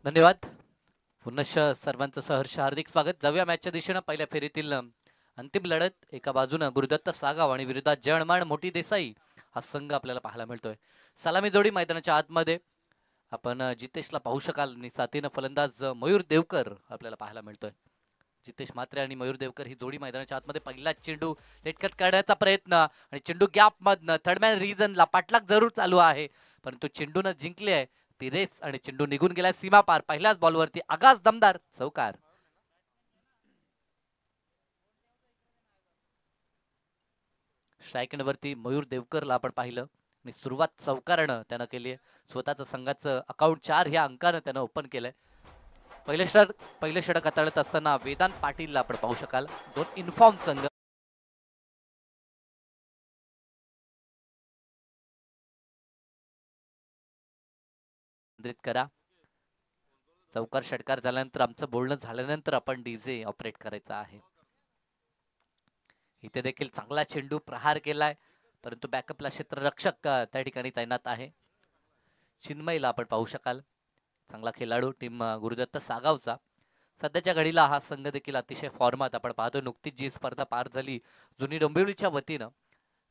धन्यवाद. पुनश्च सर्वांचं सहर्ष हार्दिक स्वागत. जाऊया मॅचच्या दिशेनं. पहिल्या फेरीतील अंतिम लढत. एका बाजूनं गुरुदत्त सागाव आणि विरोधात जयमाण मोठी देसाई हा संघ आपल्याला पाहायला मिळतोय. सलामी जोडी मैदानाच्या आतमध्ये आपण जितेशला पाहू शकाल आणि साथीनं फलंदाज मयूर देवकर आपल्याला पाहायला मिळतोय. जितेश म्हात्रे आणि मयूर देवकर ही जोडी मैदानाच्या आतमध्ये. पहिला चेंडू लेटकट काढण्याचा प्रयत्न आणि चेंडू गॅप मधनं थर्डमॅन रिजनला पाठलाग जरूर चालू आहे, परंतु चेंडूनं जिंकले आहे ती रेस आणि चेंडू निघून गेला सीमा पार. पहिल्याच बॉलवरती आगाज दमदार चौकार. स्ट्राईक वरती मयूर देवकरला आपण पाहिलं आणि सुरुवात चौकारानं त्यानं केली. स्वतःचं संघाचं अकाउंट 4 ह्या अंकानं त्यानं ओपन केलंय. पहिले षटक हाताळत असताना वेदांत पाटीलला आपण पाहू शकाल. दोन इन्फॉर्म संघ करा. चौकार षटकार झाल्यानंतर आमचं बोलणं झाल्यानंतर आपण डीजे ऑपरेट करायचा आहे. इथे देखील चांगला चेंडू प्रहार केलाय, परंतु बॅकअपला क्षेत्ररक्षक त्या ठिकाणी तैनात आहे. चिन्मयला आपण पाहू शकाल. चांगला खेळाडू टीम गुरुदत्त सागावचा. सध्याच्या घडीला हा संघ देखील अतिशय फॉर्मात आपण पाहतो. नुकतीच जी स्पर्धा पार झाली जुनी डोंबिवलीच्या वतीनं,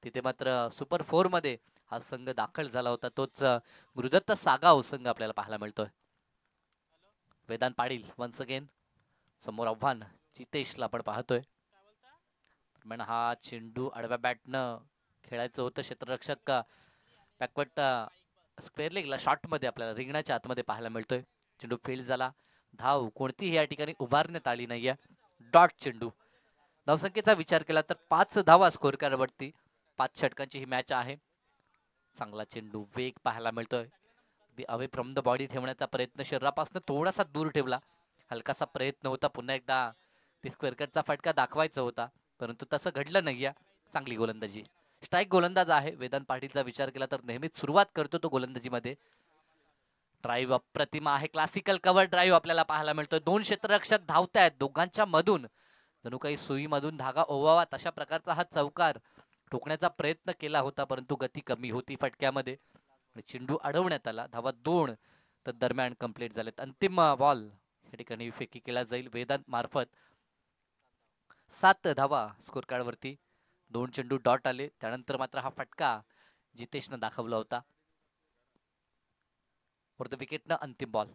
तिथे मात्र सुपर 4 मध्ये हा संघ दाखल झाला होता. तोच गुरुदत्त सागाव संघ आपल्याला पाहायला मिळतोय. Vedant Patil once again. समोर आव्हान जितेशला आपण पाहतोय. दरम्यान हा चेंडू आडव्या बॅटनं खेळायचं होतं. क्षेत्ररक्षक बॅकवर्ड स्क्वेअर लेगला शॉटमध्ये आपल्याला रिंगणाच्या आतमध्ये पाहायला मिळतोय. चेंडू फेल झाला. धाव कोणतीही या ठिकाणी उभारण्यात आली नाहीये. डॉट चेंडू. धावसंख्येचा विचार केला तर 5 धावा स्कोर करावरती. 5 षटकांची ही मॅच आहे. चांगला चेंडू, वेग पाहायला मिळतोय. अवे फ्रॉम द बॉडी ठेवण्याचा प्रयत्न, शरीरापासून थोडासा दूर ठेवला. हलकासा प्रयत्न होता पुन्हा एकदा ती स्क्वेअर कटचा फटका दाखवायचा होता, परंतु तसं घडलं नाहीये. चांगली गोलंदाजी. स्ट्राईक गोलंदाज आहे. वेदांत पाटीलचा विचार केला तर नेहमीच सुरुवात करतो तो गोलंदाजीमध्ये. ड्राईव्ह अप्रतिम आहे. क्लासिकल कव्हर ड्राईव्ह आपल्याला पाहायला मिळतोय. 2 क्षेत्ररक्षक धावतायत. दोघांच्या मधून जणू काही सुईमधून धागा ओवावा तशा प्रकारचा हा चौकार ठोकण्याचा प्रयत्न केला होता, परंतु गती कमी होती फटक्यामध्ये. चेंडू अडवण्यात आला. धावा 2 तर दरम्यान कंप्लीट झालेत. अंतिम बॉल या ठिकाणी फेकी केला जाईल वेदांत मार्फत. 7 धावा स्कोर कार्ड वरती. 2 चेंडू डॉट आले. त्यानंतर मात्र हा फटका जितेशनं दाखवला होता. फॉर द विकेटनं अंतिम बॉल.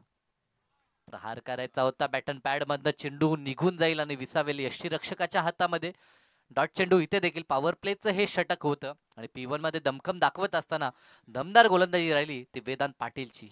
प्रहार करायचा होता. बॅटन पॅड मधनं चेंडू निघून जाईल आणि विसावेल यष्टीरक्षकाच्या हातामध्ये. डॉट चेंडू. इथे देखील पॉवर प्लेचं हे षटक होतं आणि P1 मध्ये दमखम दाखवत असताना दमदार गोलंदाजी राहिली ती वेदांत पाटीलची.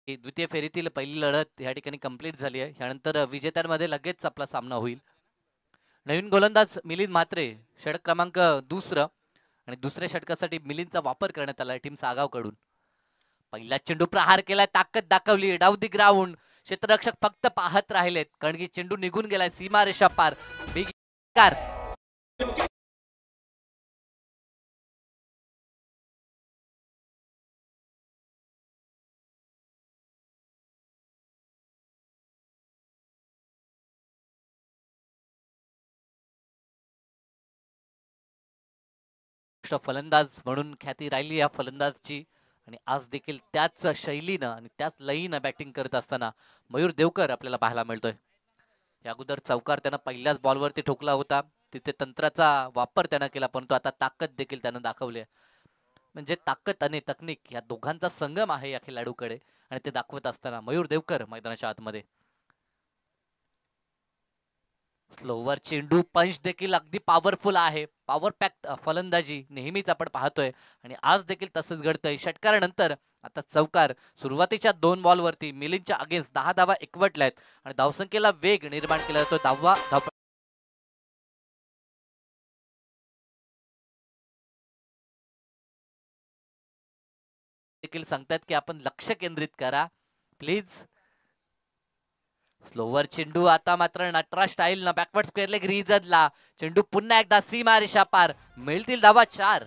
द्वितीय फेरीतील पहिली लढत या ठिकाणी कंप्लीट झाली आहे. यानंतर विजेत्यांमध्ये लगेच आपला सामना होईल. नवीन गोलंदाज मिलिंद म्हात्रे. षटक क्रमांक दुसरं आणि दुसऱ्या षटकासाठी मिलिंदचा वापर करण्यात आला टीम सागावकडून. पहिला चेंडू प्रहार केलाय. ताकद दाखवली. डाव दी ग्राउंड. क्षेत्ररक्षक फक्त पाहत राहिलेत, कारण की चेंडू निघून गेलाय सीमारेषा पार. Big car. फलंदाज म्हणून ख्याती राहिली या फलंदाजची आणि आज देखील त्याच शैलीनं आणि त्याच लयीनं बॅटिंग करत असताना मयूर देवकर आपल्याला पाहायला मिळतोय. या अगोदर चौकार त्यानं पहिल्याच बॉलवरती ठोकला होता. तिथे तंत्राचा वापर त्यानं केला, परंतु आता ताकद देखील त्यानं दाखवली. म्हणजे ताकद आणि तकनीक या दोघांचा संगम आहे या खेळाडूकडे आणि ते दाखवत असताना मयूर देवकर मैदानाच्या आतमध्ये. स्लोवर चेंडू, पंच देखील अगदी पॉवरफुल आहे. पॉवर पॅक्ट फलंदाजी नेहमीच आपण पाहतोय आणि आज देखील तसंच घडतंय. षटकारानंतर आता चौकार. सुरुवातीच्या 2 बॉलवरती मिलिंदच्या अगेन्स्ट 10 धावा एकवटल्यात आणि धावसंख्येला वेग निर्माण केला जातो. धाव देखील सांगतात की आपण लक्ष केंद्रित करा प्लीज. स्लोवर चेंडू, आता मात्र नटराज स्टाईल न बॅकवर्ड स्क्वेअर लेग रिजनला. चेंडू पुन्हा एकदा सीमा रेषा पार. मिळतील धावा 4.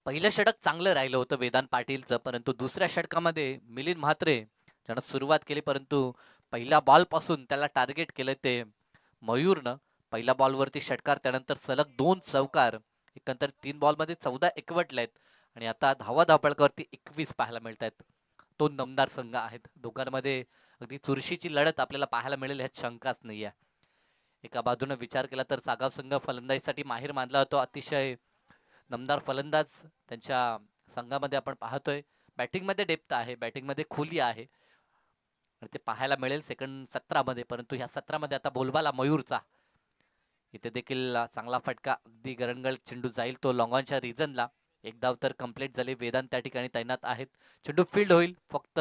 पहिलं षटक चांगलं राहिलं होतं वेदांत पाटीलचं, परंतु दुसऱ्या षटकामध्ये मिलिंद म्हात्रे ज्यानं सुरुवात केली, परंतु पहिल्या बॉल पासून त्याला टार्गेट केलं ते मयूरनं. पहिल्या बॉलवरती षटकार, त्यानंतर सलग 2 चौकार. एकंदर 3 बॉलमध्ये 14 एकवटलेत आणि आता धावा धावपळकावरती 21 पाहायला मिळत आहेत. 2 दमदार संघ आहेत. दोघांमध्ये अगदी चुरशीची लढत आपल्याला पाहायला मिळेल ह्यात शंकाच नाहीये. एका बाजूने विचार केला तर सागाव संघ फलंदाजीसाठी माहीर मानला जातो. अतिशय दमदार फलंदाज त्यांच्या संघामध्ये आपण पाहतोय. बॅटिंगमध्ये डेप्थ आहे, बॅटिंगमध्ये खोली आहे आणि ते पाहायला मिळेल सेकंड 17 मध्ये. परंतु ह्या 17 मध्ये आता बोलबाला मयूरचा, इथे देखील चांगला फटका. अगदी गरंगळ चेंडू जाईल तो लॉंगॉनच्या रिजनला. एक धाव तर कंप्लीट झाली. वेदांत त्या ठिकाणी तैनात आहेत. चेंडू फील्ड होईल. फक्त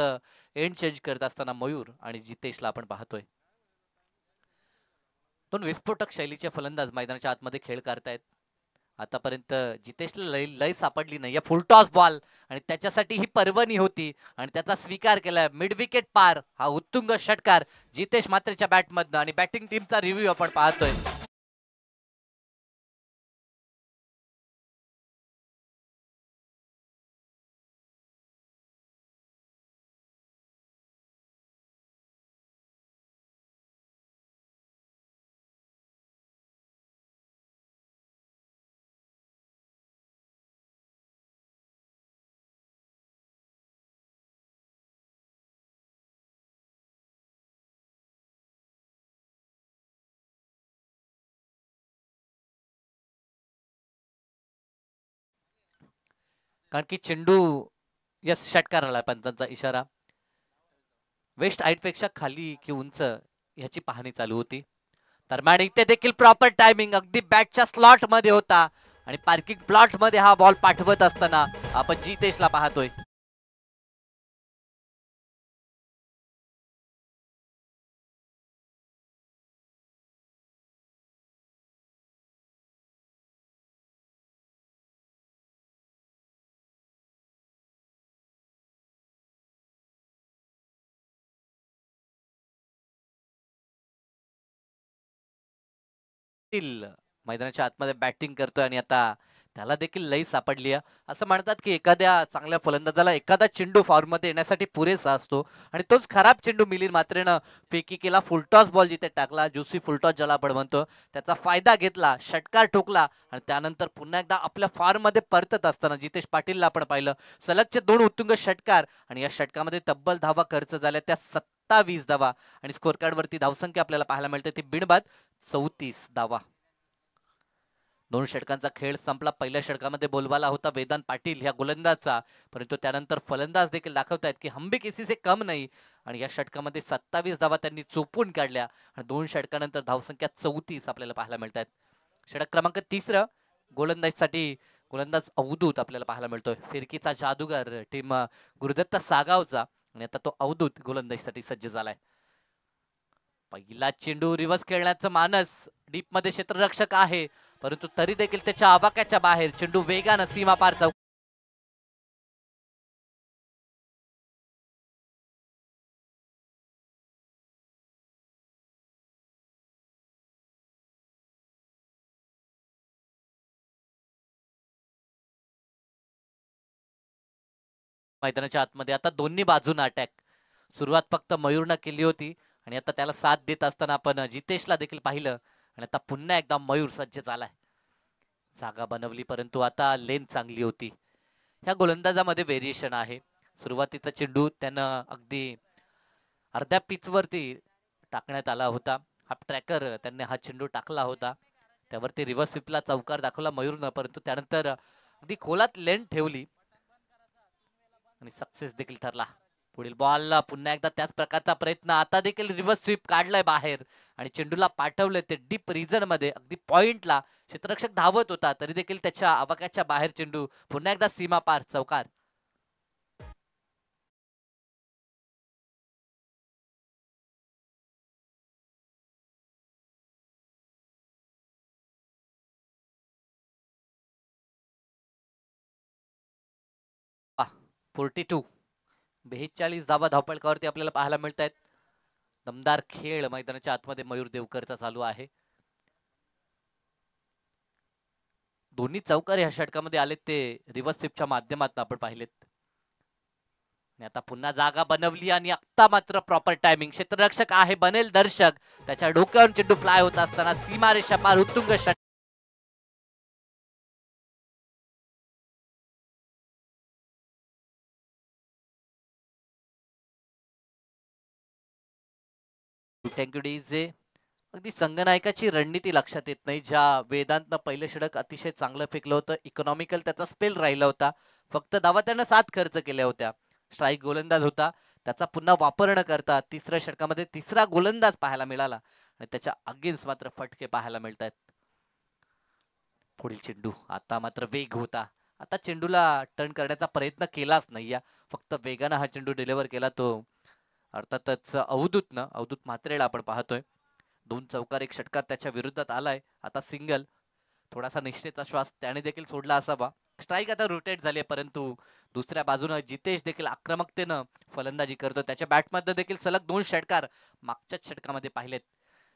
एंड चेंज करत असताना मयूर आणि जितेशला आपण पाहतोय. 2 विस्फोटक शैलीचे फलंदाज मैदानाच्या आतमध्ये खेळ करतायत. आतापर्यंत जितेशला लय सापडली नाही. फुलटॉस बॉल आणि त्याच्यासाठी ही पर्वणी होती आणि त्याचा स्वीकार केला. मिड विकेट पार. हा उत्तुंग षटकार जितेश मात्रेच्या बॅटमधनं आणि बॅटिंग टीमचा रिव्ह्यू आपण पाहतोय. कारण की चेंडू, यस, षटकार आला पंचांचा इशारा. वेस्ट हाईट पेक्षा खाली की उंच ह्याची पाहणी चालू होती. दरम्यान इथे देखील प्रॉपर टायमिंग अगदी बॅटच्या स्लॉट मध्ये होता आणि पार्किंग प्लॉट मध्ये हा बॉल पाठवत असताना आपण जितेशला पाहतोय. मैदानाच्या आतमध्ये बॅटिंग करतोय आणि आता त्याला देखील लई सापडली आहे. असं म्हणतात की एखाद्या चांगल्या फलंदाजाला एखादा चेंडू फॉर्ममध्ये येण्यासाठी पुरेसा असतो आणि तोच खराब चेंडू मिलिंद मात्रेनं फेकी केला. फुलटॉस बॉल जिथे टाकला, ज्युसी फुलटॉस ज्याला आपण म्हणतो, त्याचा फायदा घेतला, षटकार ठोकला आणि त्यानंतर पुन्हा एकदा आपल्या फॉर्ममध्ये परतत असताना जितेश पाटीलला आपण पाहिलं. सलगचे 2 उत्तुंग षटकार आणि या षटकामध्ये तब्बल धावा खर्च झाल्या त्या 27 धावा आणि स्कोर कार्ड वरती धावसंख्या आपल्याला पाहायला मिळते ती बिनबाद 34 धावा. 2 षटकांचा खेळ संपला. पहिल्या षटकामध्ये बोलबाला होता वेदांत पाटील ह्या गोलंदाजचा, परंतु त्यानंतर फलंदाज देखील दाखवतायत की हम भी किसी से कम नाही आणि या षटकामध्ये 27 धावा त्यांनी चोपून काढल्या आणि 2 षटकानंतर धावसंख्या 34 आपल्याला पाहायला मिळत आहेत. षटक क्रमांक 3 गोलंदाजीसाठी गोलंदाज अवधूत आपल्याला पाहायला मिळतोय. फिरकीचा जादूगार टीम गुरुदत्त सागावचा आणि आता तो अवधूत गोलंदाजीसाठी सज्ज झालाय. पहिला चेंडू रिव्हर्स खेळण्याचं मानस. डीप मध्ये क्षेत्ररक्षक आहे, परंतु तरी देखील त्याच्या आवाक्याच्या बाहेर चेंडू वेगानं सीमा पार चौक. मैदानाच्या आतमध्ये आता दोन्ही बाजून अटॅक. सुरुवात फक्त मयूरनं केली होती आणि आता त्याला साथ देत असताना आपण जितेशला देखील पाहिलं आणि आता पुन्हा एकदा मयूर सज्ज झालाय. जागा बनवली, परंतु आता लेन चांगली होती. ह्या गोलंदाजामध्ये व्हेरिएशन आहे. सुरुवातीचा चेंडू त्यानं अगदी अर्ध्या पिचवरती टाकण्यात आला होता. हा ट्रॅकर त्यांनी हा चेंडू टाकला होता, त्यावरती रिव्हर्स स्वीपला चौकार दाखवला मयूरनं, परंतु त्यानंतर अगदी खोलात लेन ठेवली आणि सक्सेस देखील ठरला. पुढील बॉल पुन्हा एकदा त्याच प्रकारचा प्रयत्न, आता देखील रिव्हर्स स्वीप काढलाय बाहेर आणि चेंडूला पाठवले ते डीप रिजन मध्ये, अगदी पॉइंटला. क्षेत्ररक्षक धावत होता तरी देखील त्याच्या आवाक्याच्या बाहेर चेंडू, पुन्हा एकदा सीमा पार चौकार. वा, 42 42 धावा धावपळकावरती आपल्याला पाहायला मिळत आहेत. दमदार खेळ मैदानाच्या आतमध्ये मयूर देवकरचा चालू आहे. दोन्ही चौकार ह्या षटकामध्ये आलेत ते रिव्हर्स स्वीपच्या माध्यमातून आपण पाहिलेत. आणि आता पुन्हा जागा बनवली आणि आत्ता मात्र प्रॉपर टायमिंग. क्षेत्ररक्षक आहे, बनेल दर्शक, त्याच्या डोक्यावर चेंडू फ्लाय होत असताना सीमारेषा पार उत्तुंग षट. Thank you DJ. अगदी संगनायकाची रणनीती लक्षात येत नाही. ज्या वेदांतनं पहिलं षटक अतिशय चांगलं फेकलं होतं, इकॉनॉमिकल त्याचा स्पेल राहिला होता, फक्त धावा त्यानं 7 खर्च केल्या होत्या. स्ट्राईक गोलंदाज होता, त्याचा पुन्हा वापर न करता तिसऱ्या षटकामध्ये तिसरा गोलंदाज पाहायला मिळाला आणि त्याच्या अगेन्स्ट मात्र फटके पाहायला मिळत आहेत. पुढील चेंडू, आता मात्र वेग होता, आता चेंडूला टर्न करण्याचा प्रयत्न केलाच नाही, फक्त वेगानं हा चेंडू डिलिव्हर केला तो अर्थातच अवधूत म्हात्रेला आपण पाहतोय. 2 चौकार 1 षटकार त्याच्या विरोधात आलाय. आता सिंगल, थोडासा निश्चितचा श्वास त्याने देखील सोडला असावा. स्ट्राईक आता रोटेट झाली, परंतु दुसऱ्या बाजूने जितेश देखील आक्रमकतेनं फलंदाजी करतो. त्याच्या बॅटमध्ये देखील सलग 2 षटकार मागच्याच षटकामध्ये पाहिलेत.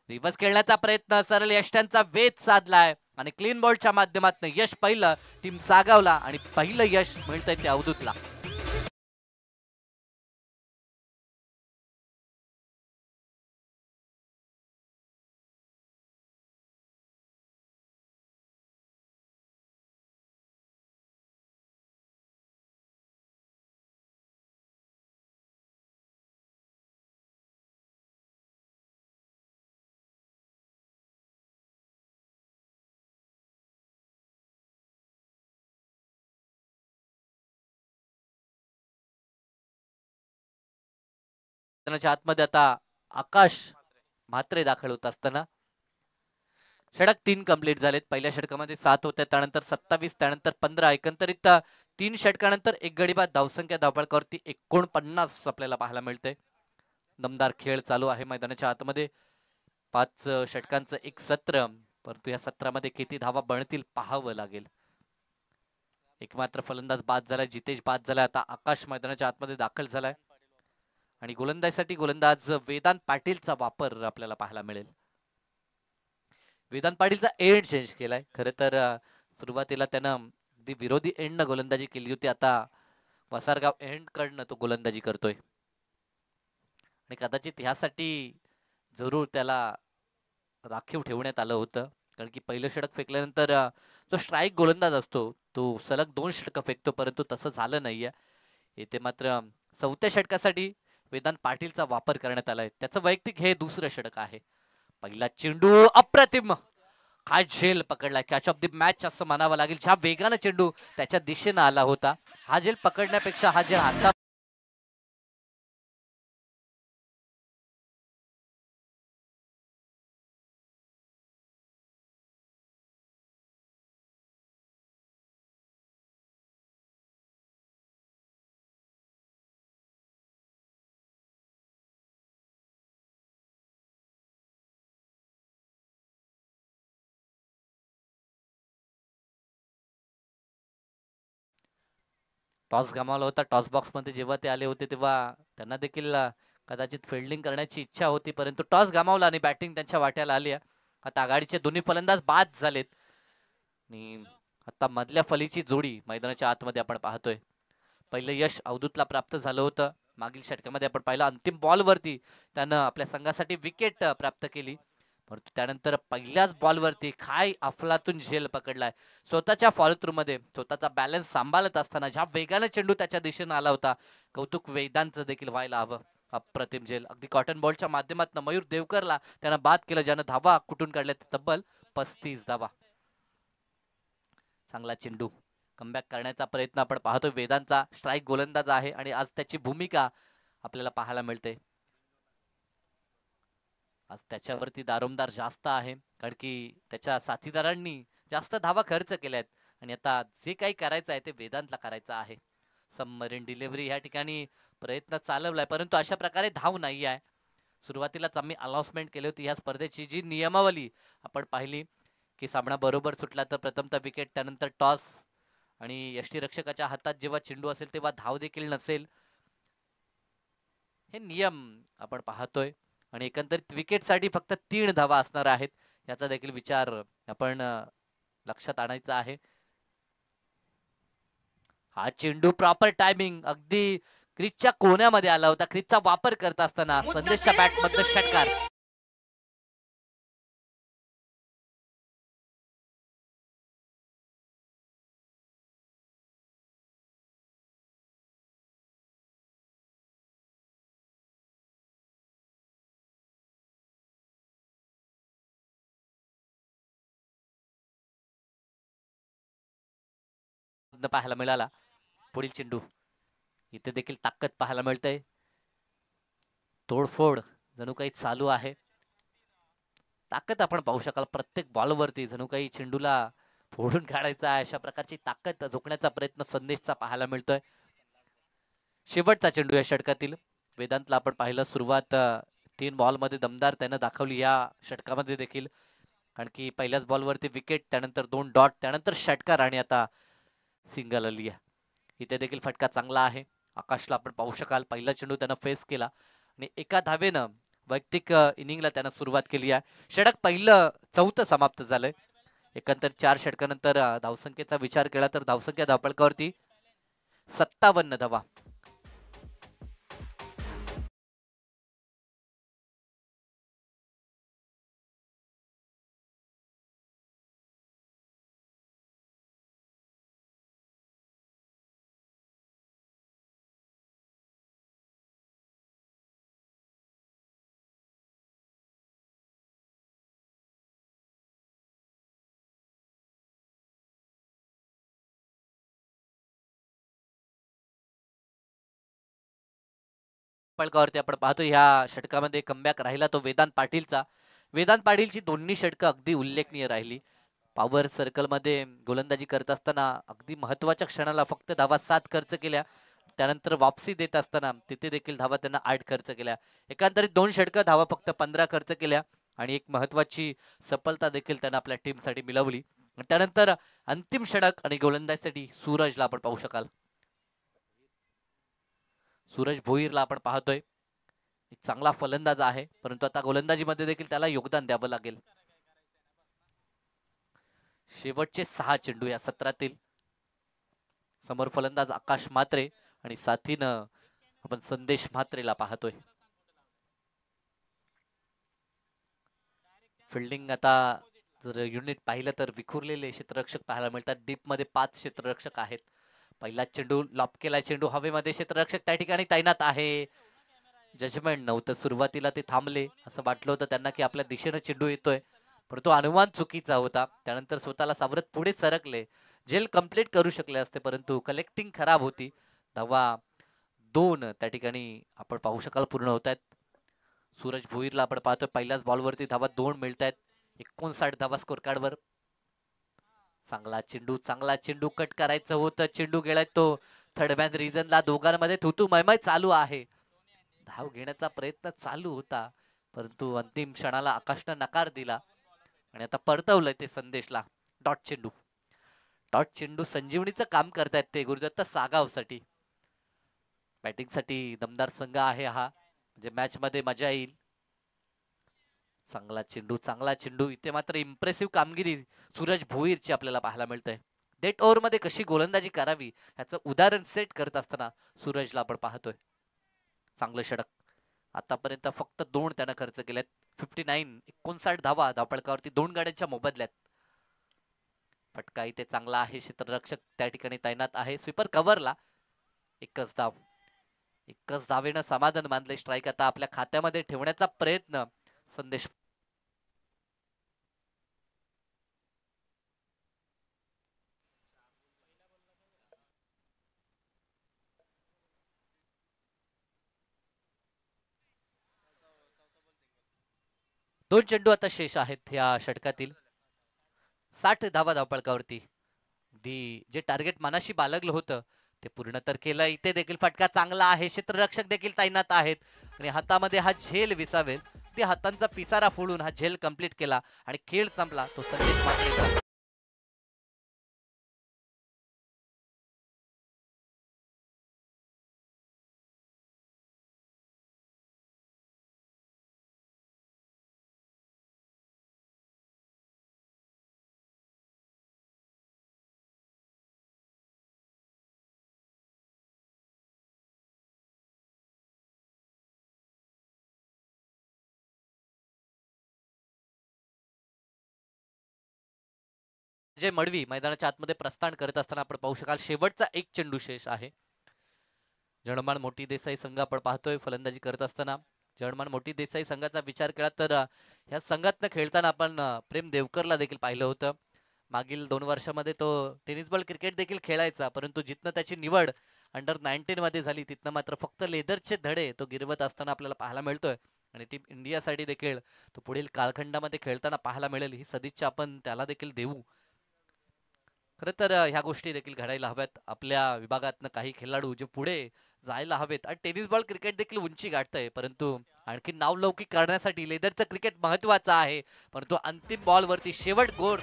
रिव्हर्स खेळण्याचा प्रयत्न, सरळ यष्ट्यांचा वेध साधलाय आणि क्लीन बॉलच्या माध्यमातून यश पहिलं टीम सागावला आणि पहिलं यश मिळतंय ते अवधूतला. आतमध्ये आता आकाश म्हात्रे दाखल होत असताना षटक 3 कंप्लीट झालेत. पहिल्या षटकामध्ये 7 होत्या, त्यानंतर 27, त्यानंतर 15, एकंदरीत 3 षटकानंतर एक गडी बाद धावसंख्या धावपळकावरती 49 आपल्याला पाहायला मिळते. दमदार खेळ चालू आहे मैदानाच्या आतमध्ये. 5 षटकांचं एक सत्र, परंतु या सत्रामध्ये किती धावा बनतील पाहावं लागेल. एकमात्र फलंदाज बाद झालाय, जितेश बाद झालाय. आता आकाश मैदानाच्या आतमध्ये दाखल झालाय आणि गोलंदाजीसाठी गोलंदाज वेदांत पाटीलचा वापर आपल्याला पाहायला मिळेल. वेदांत पाटीलचा एंड चेंज केलाय. खरं तर सुरुवातीला त्यानं अगदी विरोधी एंड न गोलंदाजी केली होती, आता वसारगाव एंड कडनं तो गोलंदाजी करतोय आणि कदाचित ह्यासाठी जरूर त्याला राखीव ठेवण्यात आलं होतं, कारण की पहिलं षटक फेकल्यानंतर जो स्ट्राईक गोलंदाज असतो तो सलग 2 षटकं फेकतो, परंतु तसं झालं नाहीये. येथे मात्र 4थ्या षटकासाठी वेदांत पाटीलचा वापर करण्यात आलाय. त्याचं वैयक्तिक हे दुसरं षटक आहे. पहिला चेंडू अप्रतिम, काय झेल पकडला, कॅच ऑफ द मॅच असं म्हणावं लागेल. ज्या वेगानं चेंडू त्याच्या दिशेनं आला होता, हा झेल पकडण्यापेक्षा हा झेल हाता टॉस गमावला होता. टॉस बॉक्स मध्ये जेव्हा ते आले होते तेव्हा त्यांना देखील कदाचित फिल्डिंग करण्याची इच्छा होती, परंतु टॉस गमावला आणि बॅटिंग त्यांच्या वाट्याला आली. आता आघाडीचे दोन्ही फलंदाज बाद झालेत आणि आता मधल्या फलीची जोडी मैदानाच्या आतमध्ये आपण पाहतोय. पहिलं यश अवधूतला प्राप्त झालं होतं. मागील षटकामध्ये आपण पाहिलं अंतिम बॉलवरती त्यानं आपल्या संघासाठी विकेट प्राप्त केली, परंतु त्यानंतर पहिल्याच बॉलवरती काय अफलातून झेल पकडलाय. स्वतःच्या फॉलो थ्रू मध्ये स्वतःचा बॅलन्स सांभाळत असताना ज्या वेगाने चेंडू त्याच्या दिशेने आला होता, कौतुक वेदांचं देखील व्हायला हवं. अप्रतिम झेल, अगदी कॉटन बॉलच्या माध्यमातून मयूर देवकरला त्यानं बाद केलं, ज्यानं धावा कुठून काढल्या तब्बल 35 धावा. चांगला चेंडू, कमबॅक करण्याचा प्रयत्न आपण पाहतोय. वेदांचा स्ट्राईक गोलंदाज आहे आणि आज त्याची भूमिका आपल्याला पाहायला मिळते. आज त्याच्यावरती दारोमदार जास्त आहे, कारण की त्याच्या साथीदारांनी जास्त धावा खर्च केल्यात आणि आता जे काही करायचं आहे ते वेदांतला करायचं आहे. सबमरीन डिलिव्हरी ह्या ठिकाणी प्रयत्न चालवलाय, परंतु अशा प्रकारे धाव नाही आहे. सुरुवातीलाच आम्ही अनाउन्समेंट केली होती ह्या स्पर्धेची जी नियमावली आपण पाहिली की सामना बरोबर सुटला तर प्रथमतः विकेट, त्यानंतर टॉस आणि यष्टीरक्षकाच्या हातात जेव्हा चेंडू असेल तेव्हा धाव देखील नसेल. हे नियम आपण पाहतोय आणि एकंदरीत विकेटसाठी फक्त 3 धावा असणार आहेत, याचा देखील विचार आपण लक्षात आणायचा आहे. हा चेंडू प्रॉपर टायमिंग, अगदी क्रिजच्या कोण्यामध्ये आला होता. क्रिजचा वापर करत असताना संदेशच्या बॅटमधलं षटकार. पाहायला मिळाला. पुढील चेंडू, इथे देखील ताकद पाहायला मिळते. तोडफोड जणू काही चालू आहे. ताकद आपण पाहू शकाल प्रत्येक बॉलवरती, जणू काही चेंडूला फोडून काढायचा आहे अशा प्रकारची ताकद झोकण्याचा प्रयत्न संदेशचा पाहायला मिळतोय. शेवटचा चेंडू या षटकातील. वेदांतला आपण पाहिलं सुरुवात 3 बॉलमध्ये दमदार त्यानं दाखवली या षटकामध्ये देखील, कारण की पहिल्याच बॉलवरती विकेट, त्यानंतर 2 डॉट, त्यानंतर षटकार आणि आता सिंगल आली आहे. इथे देखील फटका चांगला आहे. आकाशला आपण पाहू शकाल पहिला चेंडू त्यानं फेस केला आणि एका धावेनं वैयक्तिक इनिंगला त्यानं सुरुवात केली आहे. षटक पहिलं 4थं समाप्त झालंय. एकंदर 4 षटकानंतर धावसंख्येचा विचार केला तर धावसंख्या धावपळकावरती 57 धावा. पळकावरती आपण पाहतो ह्या षटकामध्ये कमबॅक राहिला तो वेदांत पाटीलचा. वेदांत पाटीलची दोन्ही षटकं अगदी उल्लेखनीय राहिली. पॉवर सर्कलमध्ये गोलंदाजी करत असताना अगदी महत्वाच्या क्षणाला फक्त धावा 7 खर्च केल्या, त्यानंतर वापसी देत असताना तिथे देखील धावा त्यांना 8 खर्च केल्या. एकंदरीत 2 षटकं धावा फक्त 15 खर्च केल्या आणि एक महत्वाची सफलता देखील त्यांना आपल्या टीमसाठी मिळवली. त्यानंतर अंतिम षटक आणि गोलंदाजीसाठी सूरजला आपण पाहू शकाल. सूरज भोईरला आपण पाहतोय, एक चांगला फलंदाज आहे, परंतु आता गोलंदाजीमध्ये देखील त्याला योगदान द्यावं लागेल. शेवटचे 6 चेंडू या सत्रातील. समोर फलंदाज आकाश म्हात्रे आणि साथीनं आपण संदेश म्हात्रेला पाहतोय. फिल्डिंग आता जर युनिट पाहिलं तर विखुरलेले क्षेत्ररक्षक पाहायला मिळतात. डीप मध्ये 5 क्षेत्ररक्षक आहेत. पहिला चेंडू लॉप केला, चेंडू हवेमध्ये, क्षेत्ररक्षक त्या ठिकाणी तैनात आहे. जजमेंट नव्हतं, सुरुवातीला ते थांबले, असं वाटलं होतं त्यांना की आपल्या दिशेने चेंडू येतोय, परंतु अनुमान चुकीचा होता. त्यानंतर स्वतःला सावरत पुढे सरकले, जेल कंप्लीट करू शकले असते, परंतु कलेक्टिंग खराब होती. धावा 2 त्या ठिकाणी आपण पाहू शकाल पूर्ण होत आहेत. सूरज भोईरला आपण पाहतोय पहिल्याच बॉलवरती धावा 2 मिळत आहेत. 59 धावा स्कोर कार्डवर. चांगला चेंडू, चांगला चेंडू, कट करायचं होतं, चेंडू गेलाय तो थर्ड मॅन रिजनला. दोघांमध्ये थुतू मैमय चालू आहे. धाव घेण्याचा प्रयत्न चालू होता, परंतु अंतिम क्षणाला आकाशनं नकार दिला आणि आता परतवलंय ते संदेशला. डॉट चेंडू, डॉट चेंडू संजीवनीचं काम करतायत ते गुरुदत्त सागावसाठी. बॅटिंगसाठी दमदार संघ आहे हा, म्हणजे मॅच मध्ये मजा येईल. चांगला चेंडू, चांगला चेंडू, इथे मात्र इम्प्रेसिव्ह कामगिरी सूरज भोईरची आपल्याला पाहायला मिळतंय. डेट ओव्हर मध्ये कशी गोलंदाजी करावी याचं उदाहरण सेट करत असताना सूरजला आपण पाहतोय. चांगलं षटक, आतापर्यंत फक्त 2 त्यानं खर्च केलेत. 59 धावा धावपळकावरती 2 गाड्यांच्या मोबदल्यात. फटका इथे चांगला आहे, क्षेत्ररक्षक त्या ठिकाणी तैनात आहे. स्वीपर कव्हरला, एकच धाव. एकच धावेनं समाधान मानले. स्ट्राईक आता आपल्या खात्यामध्ये ठेवण्याचा प्रयत्न संदेश. दोन चेंडू आता शेष आहेत या षटकातील. 60 धावा धावपळकावरती. जे टार्गेट मनाशी बाळगलं होतं ते पूर्ण तर केलं. इथे देखील फटका चांगला आहे. क्षेत्ररक्षक देखील तैनात आहेत आणि हातामध्ये हा झेल विसावेल ते हातांचा पिसारा फोडून हा झेल कंप्लीट केला आणि खेळ संपला. तो संदेश माटलेचा. जे मडवी मैदानाच्या आतमध्ये प्रस्थान करत असताना आपण पाहू शकाल शेवटचा एक चेंडू शेष आहे. जनमान मोठी देसाई संघ आपण पाहतोय फलंदाजी करत असताना. जनमान मोठी देसाई संघाचा विचार केला तर ह्या संघातनं खेळताना आपण प्रेम देवकरला देखील पाहिलं होतं. मागील 2 वर्षामध्ये तो टेनिस बॉल क्रिकेट देखील खेळायचा, परंतु जिथनं त्याची निवड अंडर-19 मध्ये झाली तिथनं मात्र फक्त लेदरचे धडे तो गिरवत असताना आपल्याला पाहायला मिळतोय. आणि टीम इंडियासाठी देखील तो पुढील कालखंडामध्ये खेळताना पाहायला मिळेल ही सदिच्छा आपण त्याला देखील देऊ. खरं तर ह्या गोष्टी देखील घडायला हव्यात. आपल्या विभागातनं काही खेळाडू जे पुढे जायला हवेत आणि टेनिस बॉल क्रिकेट देखील उंची गाठतंय, परंतु आणखी नावलौकिक करण्यासाठी लेदरचं क्रिकेट महत्वाचं आहे. परंतु अंतिम बॉलवरती शेवट गोर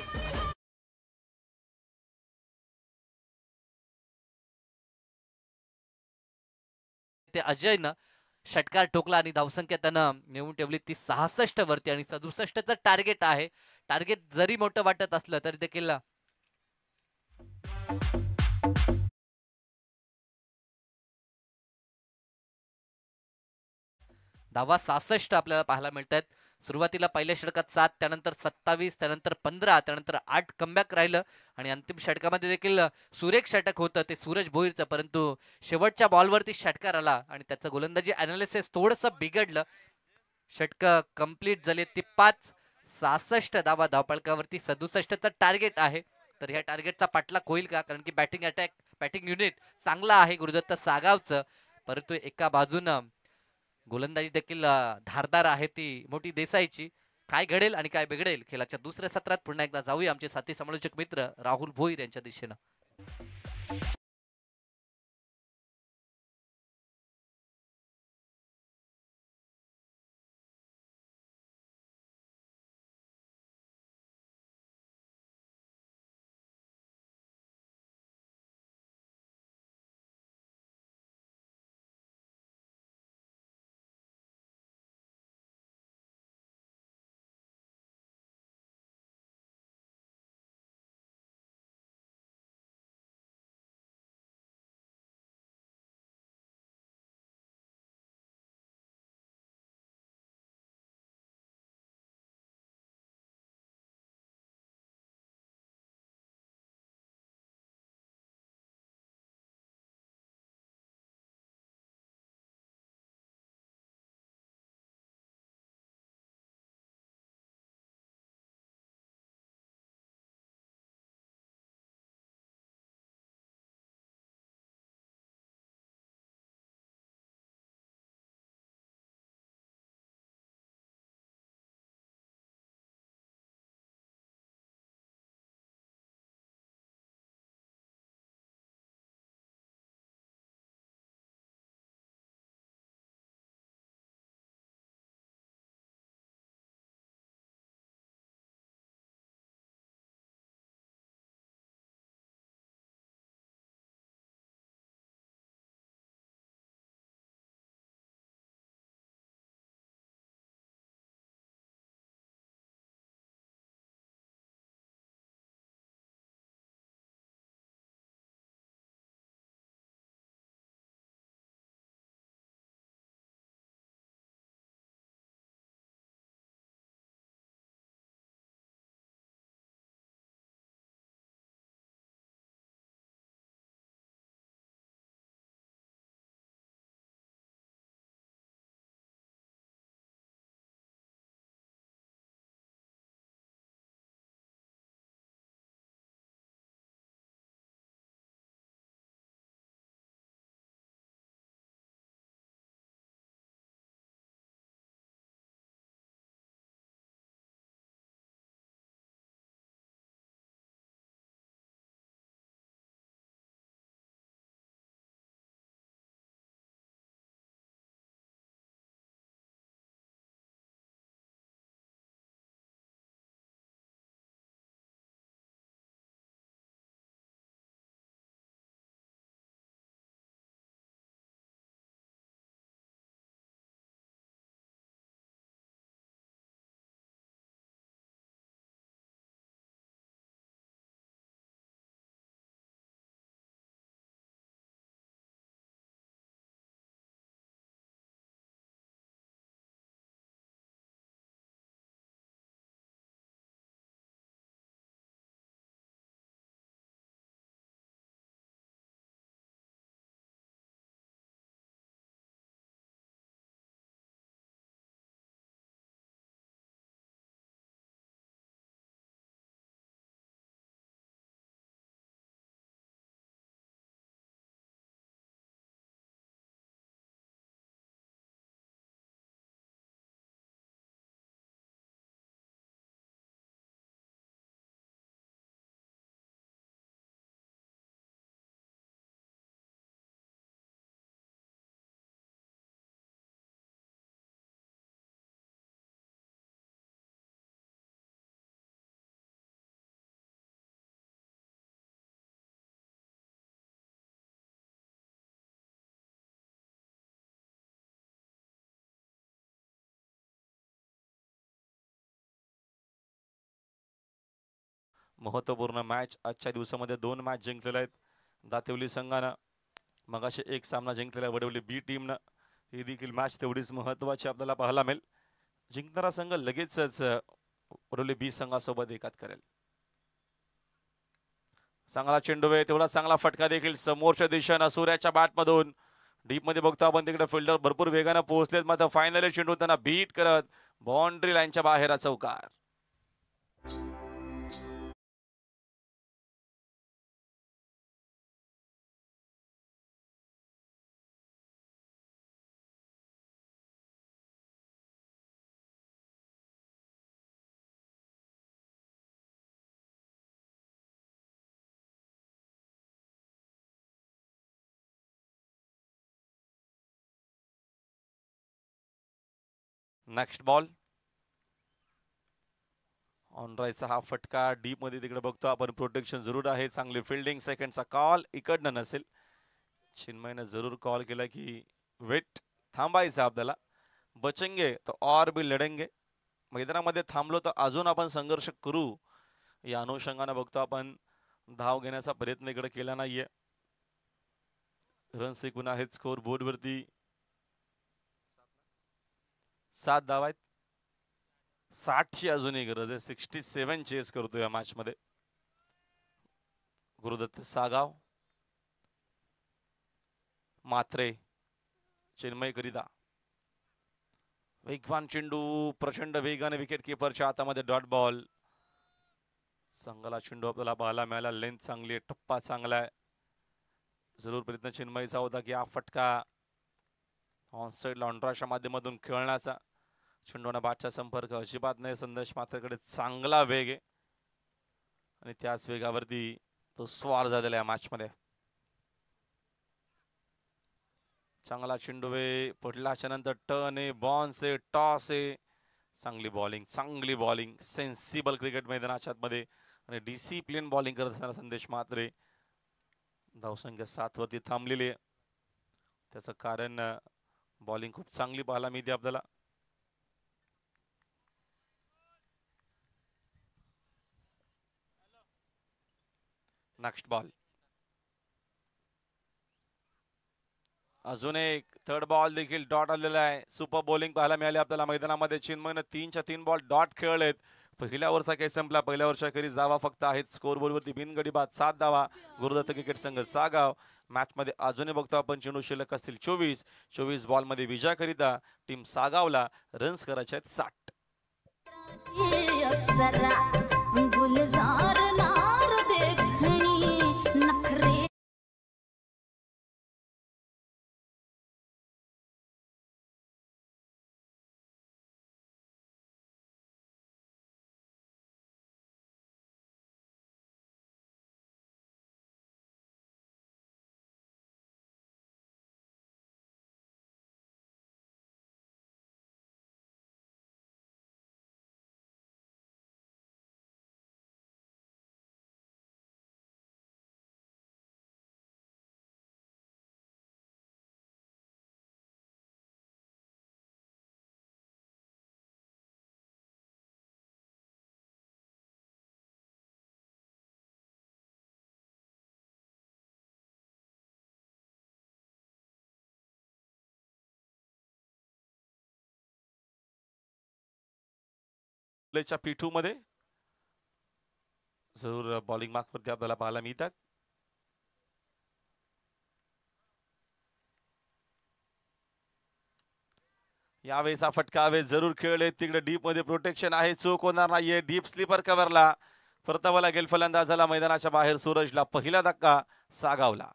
ते अजयनं षटकार ठोकला आणि धावसंख्या त्यानं नेऊन ठेवली ती 66 वरती आणि 67चं टार्गेट आहे. टार्गेट जरी मोठं वाटत असलं तरी देखील धावा 66 आपल्याला पाहायला मिळत आहेत. सुरुवातीला पहिल्या षटकात 7, त्यानंतर 27, त्यानंतर 15, त्यानंतर 8 कमबॅक राहिलं आणि अंतिम षटकामध्ये देखील सुरेख षटक होतं ते सूरज भोईरचं, परंतु शेवटच्या बॉलवरती षटकार आला आणि त्याचं गोलंदाजी अनालिसिस थोडंसं बिघडलं. षटक कंप्लीट झाले ती 5. 66 धावा धावपळकावरती 67चं टार्गेट आहे. तर ह्या टार्गेटचा पाठलाग होईल का? कारण की बॅटिंग युनिट चांगला आहे गुरुदत्त सागावचं, परंतु एका बाजूनं गोलंदाजी देखील धारदार आहे ती मोठी देसाईची. काय घडेल आणि काय बिघडेल खेळाच्या दुसऱ्या सत्रात पुन्हा एकदा जाऊया आमचे साथी समालोचक मित्र राहुल भोईर यांच्या दिशेनं. महत्त्वपूर्ण मॅच आजच्या दिवसामध्ये 2 मॅच जिंकलेले आहेत दातेवली संघानं. मगाशी एक सामना जिंकलेला वडवली बी टीमनं. ही देखील मॅच तेवढीच महत्त्वाची आपल्याला पाहायला मिळेल. जिंकणारा संघ लगेचच वडवली बी संघासोबत एकात करेल. चांगला चेंडू आहे, तेवढा चांगला फटका देखील समोरच्या दिशेनं सूर्याच्या बॅटमधून डीप मध्ये बघतो आपण. तिकडे फिल्डर भरपूर वेगानं पोहोचलेत, मात्र फायनली चेंडू त्यांना बीट करत बाउंड्री लाईनच्या बाहेर चौकार. नेक्स्ट बॉल ऑन रायचा हा फटका डीप मध्ये तिकडे बघतो आपण. प्रोटेक्शन जरूर आहे, चांगली फिल्डिंग. सेकंडचा कॉल इकडनं नसेल. चिन्मयनं जरूर कॉल केला की वेट, थांबायचं आपल्याला. बचेंगे तो और भी लढेंगे. मैदानामध्ये थांबलो तर अजून आपण संघर्ष करू या अनुषंगाने बघतो आपण. धाव घेण्याचा प्रयत्न इकडे केला नाहीये. रन्स एकूण आहेत स्कोर बोर्ड वरती 7 धाव आहेत. 60ची अजूनही गरज आहे. 67 चेस करतो या मॅच मध्ये गुरुदत्त सागाव. मात्रे चिन्मय करिता वेगवान चेंडू, प्रचंड वेगाने विकेट किपरच्या हातामध्ये डॉट बॉल. चांगला चेंडू आपल्याला पाहायला मिळाला. लेंथ चांगली आहे, टप्पा चांगला आहे. जरूर प्रयत्न चिन्मयचा होता की हा फटका ऑन साइड लॉन्ड्राच्या माध्यमातून खेळण्याचा. चेंडूना बाटचा संपर्क अजिबात नाही. संदेश मात्रकडे चांगला वेग आहे आणि त्याच वेगावरती तो स्वार झालेला या मॅच मध्ये. चांगला चेंडू आहे, पडल्याच्या नंतर टर्न आहे, बॉन्स आहे, टॉस आहे. चांगली बॉलिंग सेन्सिबल क्रिकेट मैदानाच्या मध्ये आणि डिसिप्लिन बॉलिंग करत असताना संदेश मात्रे. धावसंख्या 7 वरती थांबलेली आहे. त्याचं कारण बॉलिंग खूप चांगली पाहायला मिळते आपल्याला. नेक्स्ट बॉल अजून एक थर्ड बॉल देखील डॉट आलेला आहे. सुपर बॉलिंग पाहायला मिळाली आपल्याला मैदानामध्ये. चिन्मयनं 3च्या 3 बॉल डॉट खेळलेत. पहिल्या ओव्हरचा काही संपला. पहिल्या ओव्हरच्या धावा फक्त आहेत. स्कोर बोर्डवरती बिनगडी बाद 7 धावा. गुरुदत्त क्रिकेट संघ सागाव. मॅच मध्ये अजूनही बघतो आपण चेंडू शिल्लक असतील 24 बॉल मध्ये विजयाकरिता टीम सागावला रन्स करायचे आहेत 60. च्या पिठू मध्ये जरूर बॉलिंग मार्क वरती आपल्याला पाहायला मिळतात. यावेळेस फटका जरूर खेळले. तिकडे डीप मध्ये प्रोटेक्शन आहे, चूक होणार नाहीये. डीप स्लीपर कव्हरला परतावा गेल फलंदाजाला. मैदानाच्या बाहेर सूरजला पहिला धक्का सागावला.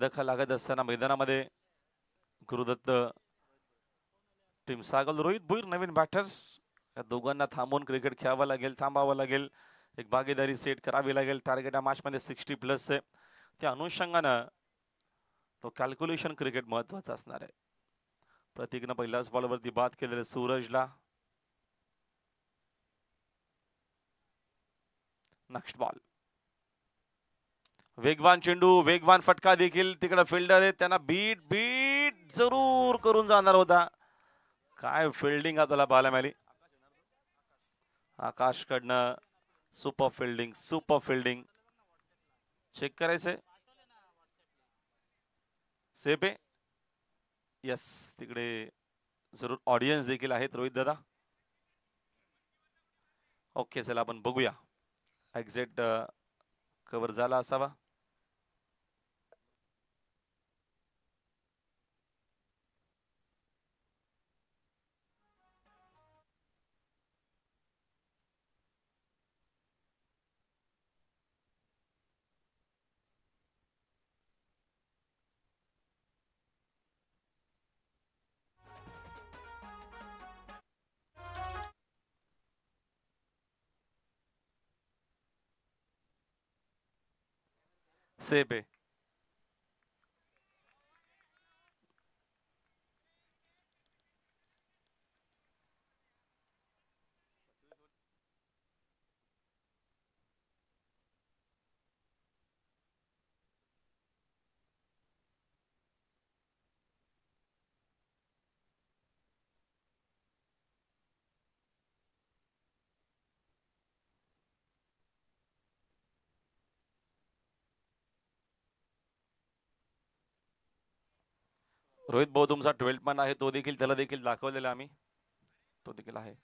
दखल लागत असताना मैदानामध्ये गुरुदत्त टीम सागल. रोहित भोईर नवीन बॅटर्स या दोघांना थांबून क्रिकेट खेळावं लागेल, थांबावं लागेल, एक भागीदारी सेट करावी लागेल. टार्गेट या मॅचमध्ये 60+ आहे. त्या अनुषंगानं तो कॅल्क्युलेशन क्रिकेट महत्वाचं असणार आहे. प्रतीकनं पहिल्याच बॉलवरती बाद केलेले सूरजला. नेक्स्ट बॉल, वेगवान चेंडू, वेगवान फटका देखील. तिकडे फिल्डर आहे, त्यांना बीट बीट जरूर करून जाणार होता. काय फिल्डिंग आपल्याला पाहायला मिळाली आकाशकडनं. Super fielding, super fielding. Check करायचंय, सेफ आहे. यस, तिकडे जरूर ऑडियन्स देखील आहेत रोहित दादा. ओके, चला आपण बघूया. एक्झॅक्ट कव्हर झाला असावा. सेफ आहे. रोहित भाऊ तुमचा 12th मॅन आहे, तो देखील त्याला देखील दाखवलेला आम्ही, तो देखील आहे.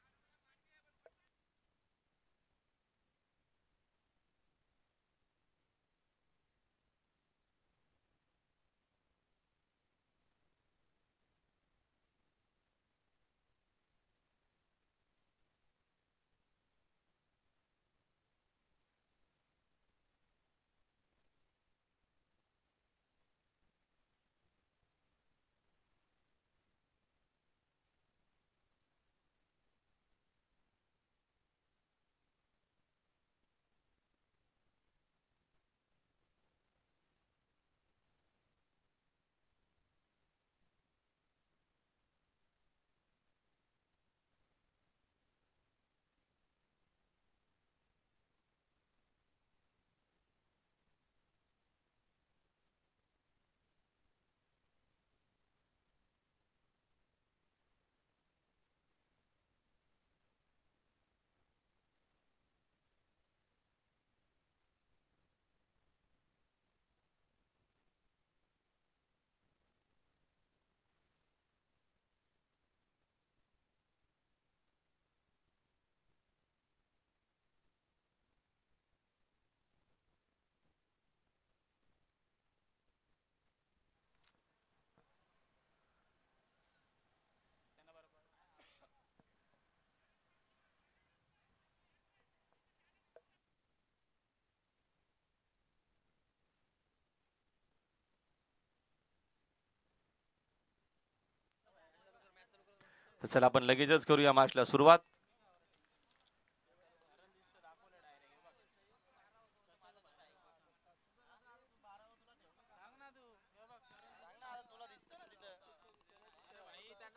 तर चला आपण लगेचच करूया मॅचला सुरुवात.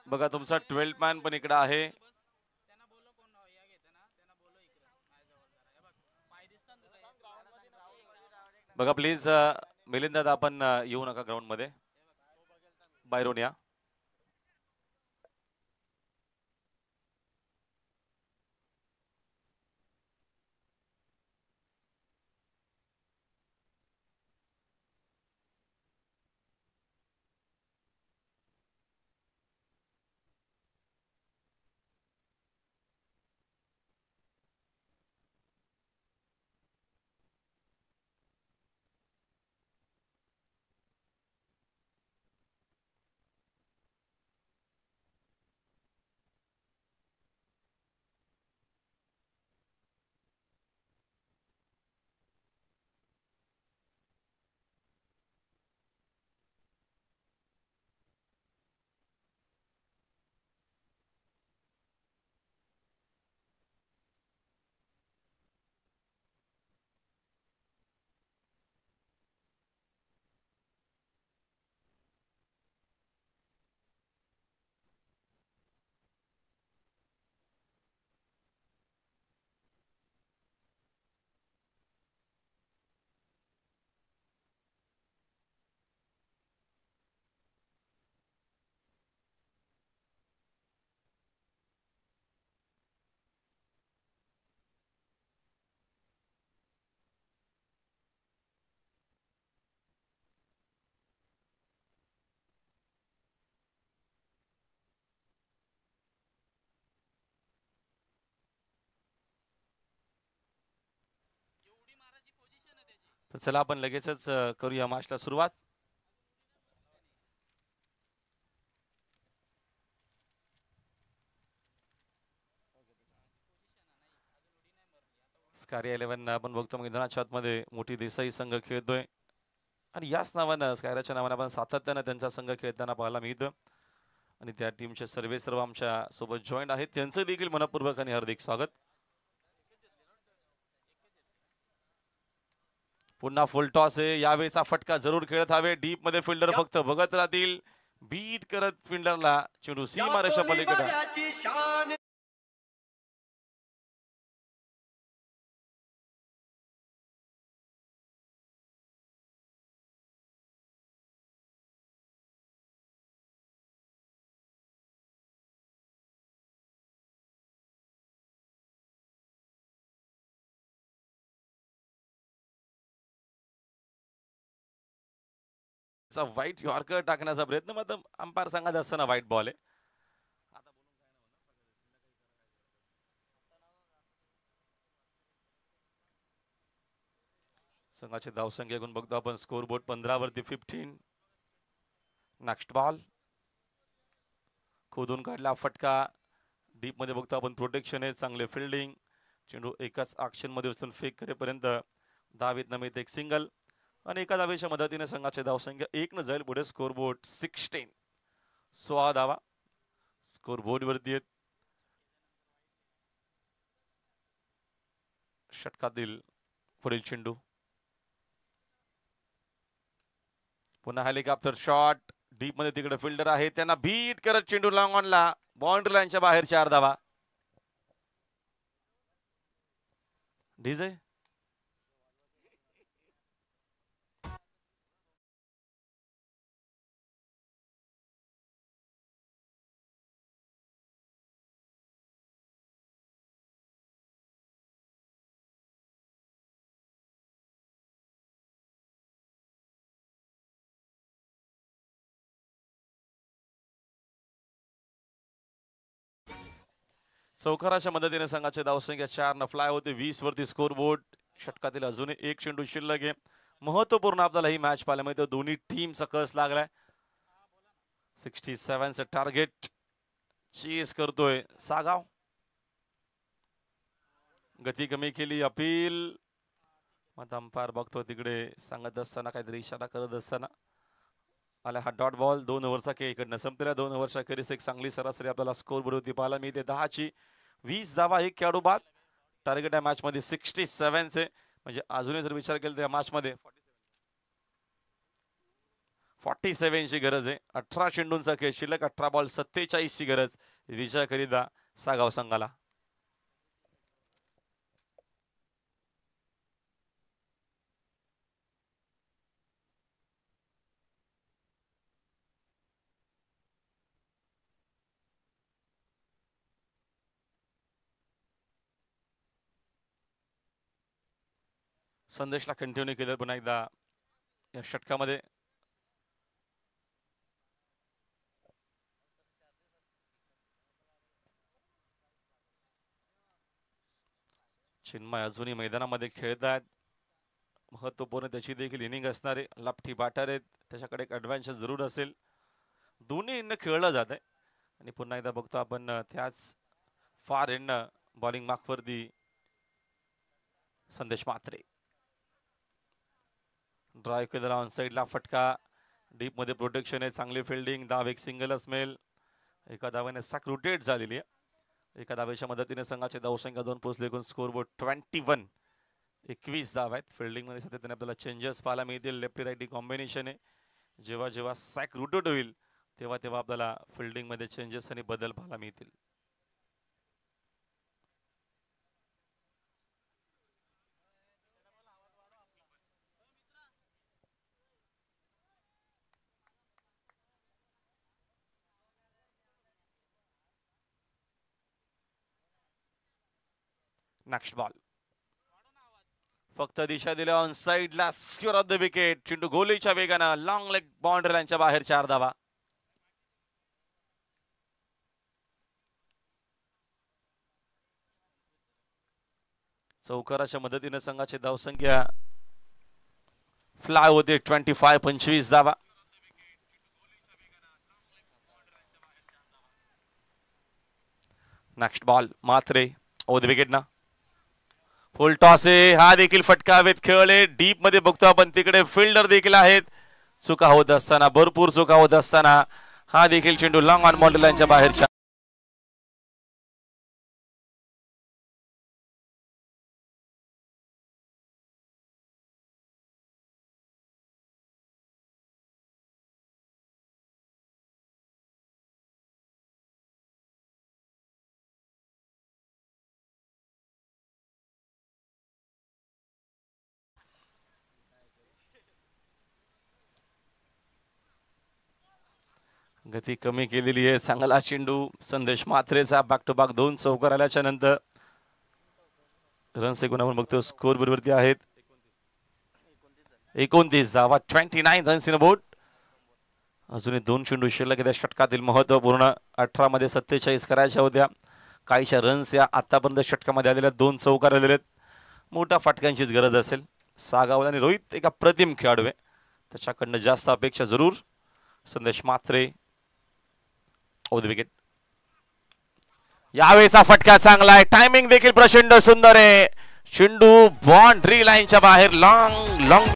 बघा तुमचा 12th मॅन पण इकडे आहे. बघा प्लीज मिलिंद दादा, आपण येऊ नका ग्राउंड मध्ये, बाहेरून या. तर चला आपण लगेचच करूया मॅचला सुरुवात. स्कारिया 11 आपण बघतो मैदानाच्या आतमध्ये मोठी देसाई संघ खेळतोय आणि याच नावानं स्कायराच्या नावानं आपण सातत्यानं त्यांचा संघ खेळताना पाहायला मिळतं आणि त्या टीमचे सर्व आमच्या सोबत जॉईंट आहेत. त्यांचं देखील मनपूर्वक आणि हार्दिक स्वागत. पुन्हा फुल टॉस आहे. यावेळेचा फटका जरूर खेळत हवे. डीप मध्ये फिल्डर फक्त बघत राहतील. बीट करत फिल्डरला चेंडू सीमा रेषा पलीकडे. व्हाईट यॉर्कर टाकण्याचा प्रयत्न, मात्र अंपायर सांगत असताना व्हाईट बॉल आहे. संघाची धावसंख्या घेऊन बघतो आपण स्कोर बोर्ड 15 वरती 15. नेक्स्ट बॉल खोदून काढला फटका. डीप मध्ये बघतो आपण प्रोटेक्शन आहे, चांगले फिल्डिंग. चेंडू एकाच ऍक्शन मध्ये उचलून फेक करेपर्यंत धावीत नमित एक सिंगल आणि एका धावेच्या मदतीने संघाची धावसंख्या 1 न जाईल पुढे. Score board 16. 16 धावा स्कोर बोर्ड वरती आहेत. षटकातील पुढील चेंडू पुन्हा हेलिकॉप्टर शॉट. डीप मध्ये तिकडे फिल्डर आहे, त्यांना बीट करत चेंडू लॉंग ऑनला बाउंड्री लाईनच्या बाहेर 4 धावा. डीजे चौकाराच्या मदतीने संघाची धावसंख्या 4 न फ्लाय होते 20 वरती स्कोर बोर्ड. षटकातील अजूनही एक चेंडू शिल्लक आहे. महत्वपूर्ण आपल्याला ही मॅच पाहायला मिळते. दोन्ही टीमचा कस लागलाय. 67 टार्गेट चेस करतोय सागाव. गती कमी केली, अपील. मग अंपायर बघतो तिकडे सांगत असताना काहीतरी इशारा करत असताना आला हा डॉट बॉल. 2 ओव्हरचा खेळ इकडनं संपलेला. 2 ओव्हरच्या अखेरीस एक चांगली सरासरी आपल्याला स्कोर बोर्ड होती पाहायला मिळते. 10ची 20 धावा एक खेळाडू बाद. टार्गेट आहे मॅच मध्ये 67 चे. म्हणजे अजूनही जर विचार केला तर मॅच मध्ये 47 ची गरज आहे. 18 चेंडूंचा खेळ शिल्लक. 18 बॉल 47 ची गरज विजयाकरिता सागाव संघाला. संदेशला कंटिन्यू केलं पुन्हा एकदा या षटकामध्ये. चिन्मय अजूनही मैदानामध्ये खेळत आहेत. महत्वपूर्ण त्याची देखील इनिंग असणारे लपठी बॅटर आहेत. त्याच्याकडे एक ऍडव्हान्स जरूर असेल. दोन्ही इन्न खेळलं जात आहे आणि पुन्हा एकदा बघतो आपण त्याच फार एंड बॉलिंग मार्कवरती संदेश म्हात्रे. ड्राईव्ह केलेला ऑन साईडला फटका. डीप मध्ये प्रोटेक्शन आहे, चांगली फिल्डिंग. धाव एक सिंगलच मिळेल. एका धावेने साक रोटेट झालेली आहे. एका धावेच्या मदतीने संघाची धावसंख्या 2 पोहोचली. Score board 21. 21 धाव आहेत. फिल्डिंग मध्ये सातत्याने आपल्याला चेंजेस पाहायला मिळतील. लेफ्टी राईटी कॉम्बिनेशन आहे. जेव्हा जेव्हा सॅक रोटेट होईल तेव्हा तेव्हा आपल्याला फिल्डिंग मध्ये चेंजेस आणि बदल पाहायला मिळतील. नेक्स्ट बॉल फक्त दिशा दिल्या ऑन साइडला. Secure of the wicket. चेंडू गोलीच्या वेगानं लॉंग लेग बाउंड्री लाईनच्या बाहेर 4 धावा. चौकाराच्या मदतीने संघाची धावसंख्या फ्लाय होते 25 धावा. Next ball Mhatre over the wicket ना. फुल टॉस आहे, हा देखील फटका हवेत खेळले. डीप मध्ये बघतो आपण, तिकडे फिल्डर देखील आहेत. चुका होत असताना, भरपूर चुका होत असताना हा देखील चेंडू लॉंग ऑन बाउंड्री लाईनच्या बाहेरच्या. गती कमी केलेली आहे. चांगला चेंडू संदेश मात्रेचा. बॅक टू बॅक 2 चौकार आल्याच्या नंतर रन्स एकूण आपण बघतो स्कोर बरोबरती आहेत 29 धावा. 29 रन्स इन बोर्ड. अजूनही 2 चेंडू शिल्लक आहेत. षटकातील महत्वपूर्ण 18 मध्ये 47 करायच्या होत्या. काहीशा रन्स या आतापर्यंत षटकामध्ये आलेल्या 2 चौकार आलेले आहेत. मोठ्या फटक्यांचीच गरज असेल. सागावत आणि रोहित एका प्रतिम खेळाडू आहे, त्याच्याकडनं जास्त अपेक्षा जरूर. संदेश मात्रे ओव्हर द विकेट. यावेळेचा फटका चांगला आहे. टायमिंग देखील प्रचंड सुंदर आहे. चेंडू बाउंड्री लाईनच्या बाहेर लॉंग लॉंग.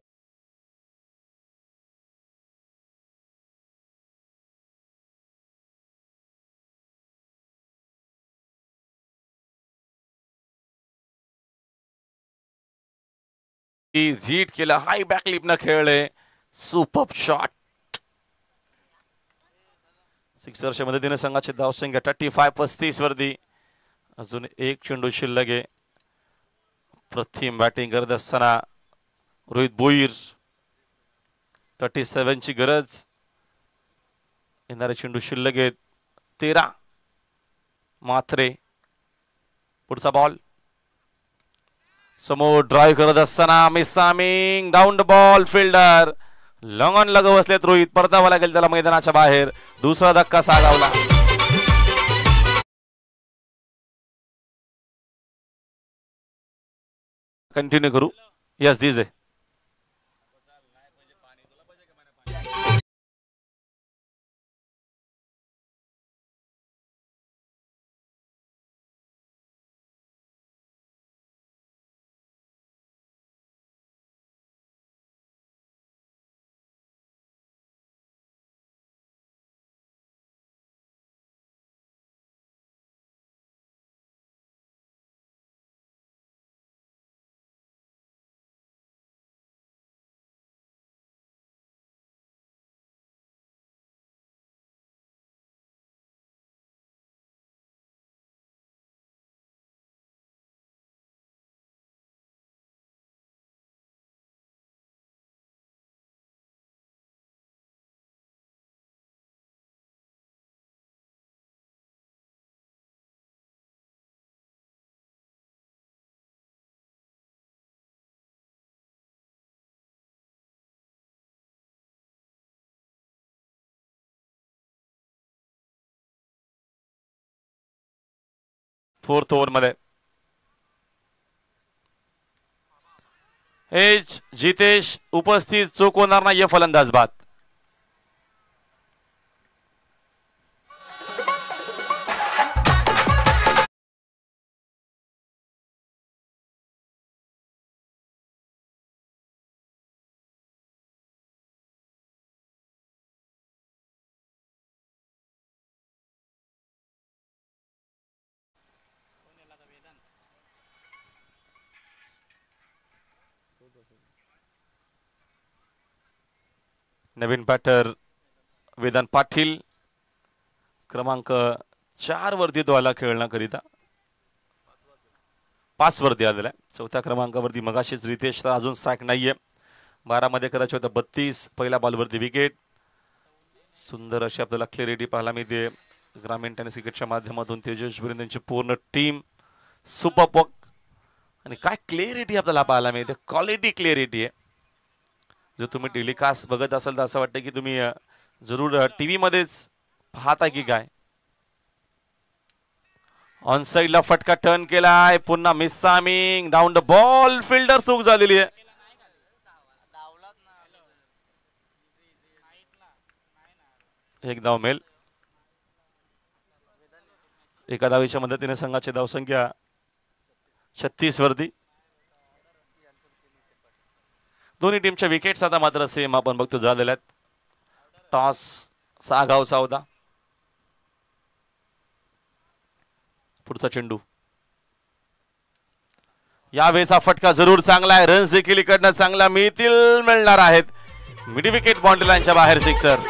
हिट केलं. हाय बॅक लिप न खेळले. Super shot. सिक्सरच्या मदतीने संघाची धावसंख्या 35 वरती. अजून एक चेंडू शिल्लक आहे. प्रथम बॅटिंग करत असताना रोहित भोईर. 37 ची गरज. येणारे चेंडू शिल्लक आहेत 13. मात्रे पुढचा बॉल. समोर ड्राईव्ह करत असताना mistiming down the ball. Fielder long on लग बसलेत. रोहित परतावा लागेल त्याला मैदानाच्या बाहेर. दुसरा धक्का सागावला. कंटिन्यू करू. यस दिस आहे. फोर्थ ओव्हर मध्ये एच जितेश उपस्थित. चुकवणार नाही फलंदाज बाद. नवीन बॅटर वेदांत पाटील. क्रमांक 4 वरती तो आला खेळण्याकरिता. 5 वरती आलेला आहे. 4थ्या क्रमांकावरती मगाशीच रितेश. अजून स्ट्राईक नाहीये. 12 मध्ये करायचे होतं 32. पहिल्या बॉलवरती विकेट. सुंदर अशी आपल्याला क्लॅरिटी पाहायला मिळते. ग्रामीण टेनिस क्रिकेटच्या माध्यमातून तेजस बिरेन यांची पूर्ण टीम सुपर पॉक. आणि काय क्लॅरिटी आपल्याला पाहायला मिळते. क्वालिटी क्लॅरिटी आहे. जर तुम्ही टेलिकास्ट बघत असाल तर असं वाटतं की तुम्ही जरूर टीव्ही मध्येच पाहता की काय. ऑन साइडला फटका टर्न केलाय. पुन्हा मिसामिंग डाऊन द बॉल. फिल्डर चूक झालेली आहे. एक धाव मिळेल. एका धावीच्या मदतीने संघाची धावसंख्या 36 वरती. दोन्ही टीमच्या विकेट्स आता मात्र सेम आपण बघतो झालेल्या आहेत. टॉस 6 धावचा होता. पुढचा चेंडू. यावेळेचा फटका जरूर चांगला आहे. रन्स देखील इकडनं चांगला मिळणार आहेत. मिड विकेट बाउंड्री लाईनच्या बाहेर सिक्सर.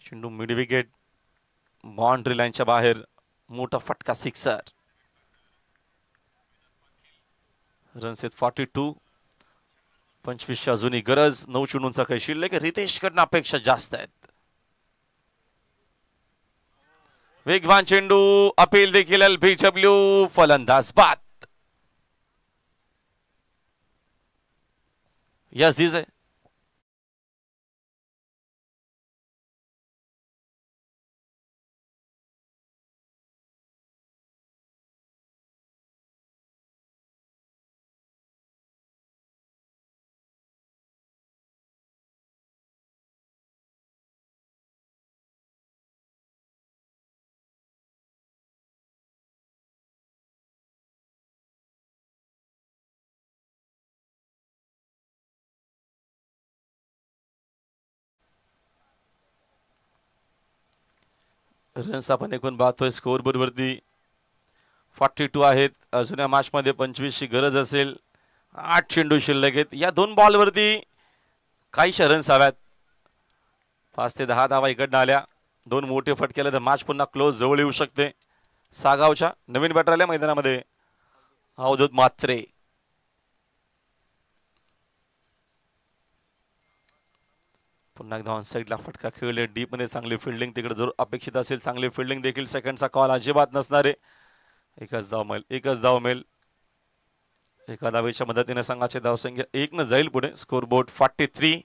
चेंडू मिड विकेट बाउंड्री लाईनच्या बाहेर. मोठा फटका सिक्सर. रन्स आहेत 42. 25ची अजूनही गरज. 9 चेंडूंचा काही शिल्लक. रितेश कडनं अपेक्षा जास्त आहेत. वेगवान चेंडू. अपील देखील LBW. फलंदाज बाद. यस दिस आहे. रन्स आपण एकूण पाहतोय स्कोर बोर्ड वरती 42 आहेत. अजून या मॅच मध्ये 25ची गरज असेल. 8 चेंडू शिल्लक आहेत. या 2 बॉल वरती काहीशा रन्स हव्यात. 5 ते 10 धावा इकडनं आल्या. 2 मोठे फटके तर मॅच पुन्हा क्लोज जवळ येऊ शकते. सागावच्या नवीन बॅटर आल्या मैदानामध्ये अवधूत म्हात्रे. पुन्हा एकदा ऑन साईडला फटका खेळले. डीप मध्ये चांगली फिल्डिंग तिकडे जरूर अपेक्षित असेल. चांगली फिल्डिंग देखील. सेकंडचा कॉल अजिबात नसणार आहे. एकच धाव मिळेल. एका धावेच्या मदतीने संघाची धावसंख्या 1 न जाईल पुढे. Score board 43.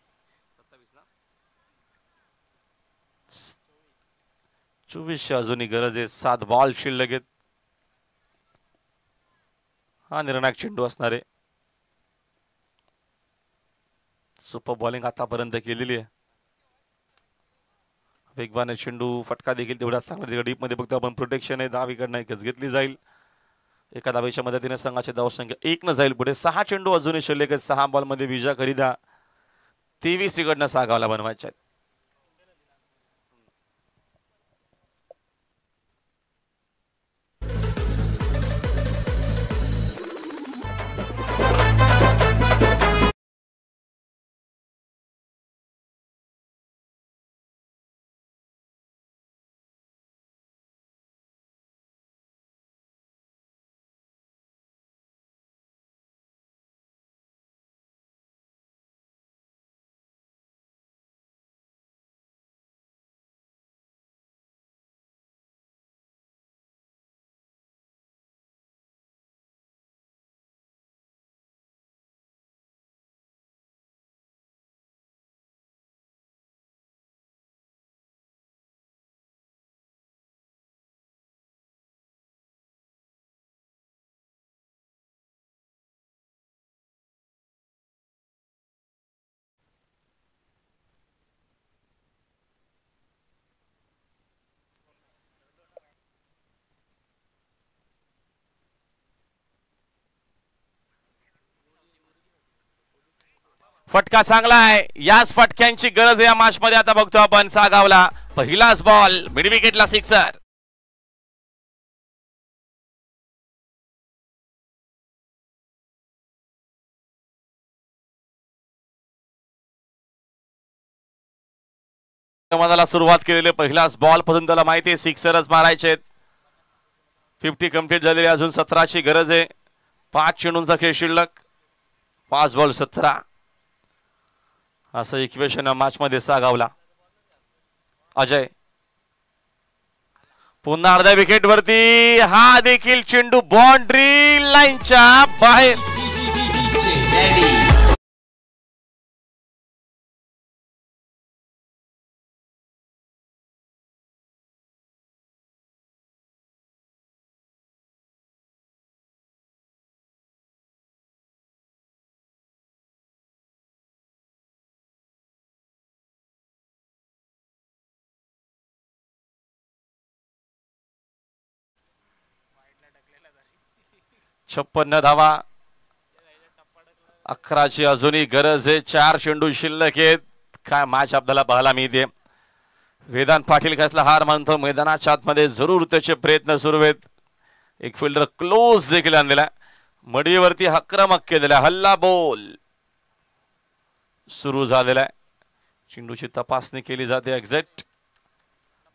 24ची अजूनही गरज आहे. 7 बॉल शिल्लक आहेत. हा निर्णायक चेंडू असणार आहे. सुपर बॉलिंग आतापर्यंत केलेली आहे. वेगवान चेंडू. फटका देखील तेवढाच चांगला. डीप मध्ये बघतो आपण. प्रोटेक्शन आहे. धाव इकडनं एकच घेतली जाईल. एका धावेच्या मदतीने संघाची धावसंख्या 1 न जाईल पुढे. 6 चेंडू अजूनही शिल्लक आहेत. 6 बॉल मध्ये विजा खरीदा 23 इकडनं सागावला बनवायच्या आहेत. फटका चांगला आहे. याच फटक्यांची गरज या मॅच मध्ये आता बघतो आपण. सागावला पहिलाच बॉल. Mid विकेटला sixer. मनाला सुरुवात केलेले पहिलाच बॉल पासून त्याला माहिती आहे सिक्सरच मारायचे. 50 कंप्लीट झालेली. अजून 17ची गरज आहे. 5 चेंडूंचा खेळ शिल्लक. 5 बॉल 17 असं इक्वेशन मॅच मध्ये सागावला. अजय पुन्हा अर्ध्या विकेट वरती हा देखील चेंडू बाउंड्री लाईनच्या बाहेर. छप्पन्न धावा. 11ची अजूनही गरज आहे. 4 चेंडू शिल्लक आहेत. काय मॅच आपल्याला पाहायला मिळते. वेदांत पाटील कसला हार मानतो. मैदानाच्या आतमध्ये जरूर त्याचे प्रयत्न सुरू आहेत. एक फिल्डर क्लोज देखील आणलेला. मडवीवरती आक्रमक केलेला हल्ला बॉल सुरू झालेला आहे. चेंडूची तपासणी केली जाते. एक्झॅक्ट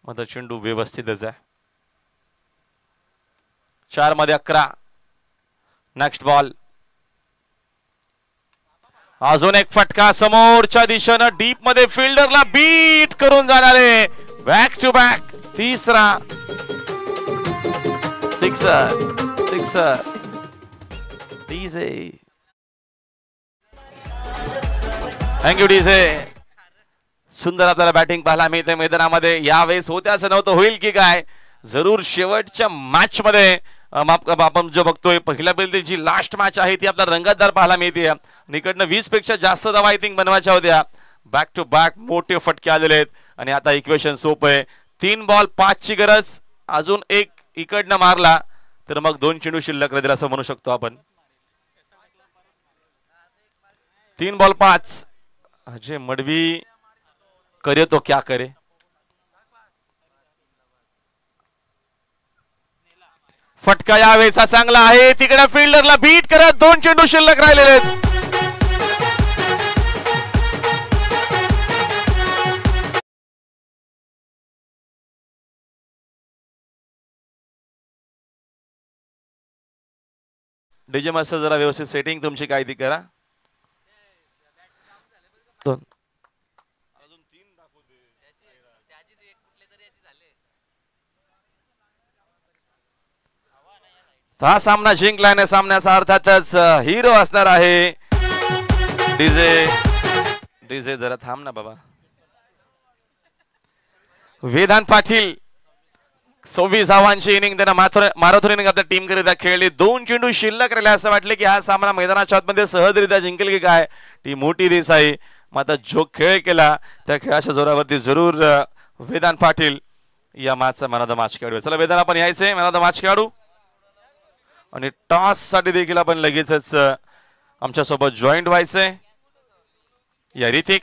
मात्र चेंडू व्यवस्थितच आहे. 4 मध्ये 11. Next ball. अजून एक फटका समोरच्या दिशेनं डीप मध्ये फिल्डरला बीट करून जाणारे बॅक टू बॅक तिसरा सिक्सर. DJ thank you DJ. सुंदर आपल्याला बॅटिंग पाहायला मिळते मैदानामध्ये. यावेळेस होत्याचं नव्हतं होईल की काय. जरूर शेवटच्या मॅच मध्ये आपण जो बघतोय पहिल्या पहिली लास्ट मॅच आहे ती आपल्याला रंगतदार पाहायला मिळते. निकडनं 20 पेक्षा जास्त धावा आय थिंक बनवायच्या होत्या. बॅक टू बॅक मोठे फटके आलेले आहेत आणि आता इक्वेशन सोपं आहे. 3 बॉल 5 ची गरज. अजून एक इकडनं मारला तर मग 2 चेंडू शिल्लक राहतील असं म्हणू शकतो आपण. 3 बॉल 5. अजय मडवी करे तो क्या करे. फटका यावेळेचा चांगला आहे. तिकडे फिल्डरला बीट करत 2 चेंडू शिल्लक राहिलेले आहेत. डीजे मास्टर जरा व्यवस्थित सेटिंग तुमची काय ती करा. 2 हा सामना जिंकल्याने सामन्याचा अर्थातच हिरो असणार आहे डीजे जरा थांब ना बाबा. वेदांत पाटील 26 धावांची इनिंग त्यांना मॅरेथॉन इनिंग आपल्या टीम करिता खेळली. 2 चेंडू शिल्लक राहिले. असं वाटले की हा सामना मैदानाच्या आतमध्ये सहजरित्या जिंकेल की काय. ती मोठी दिस आहे. मात्र जो खेळ केला त्या खेळाच्या जोरावरती जरूर वेदांत पाटील या मॅचचा मॅन ऑफ द मॅच खेळू. चला वेदांत आपण यायचंय मॅन ऑफ द मॅच खेळू आणि टॉस साठी देखील आपण लगेचच आमच्या सोबत जॉईंट व्हायचंय. या ऋतिक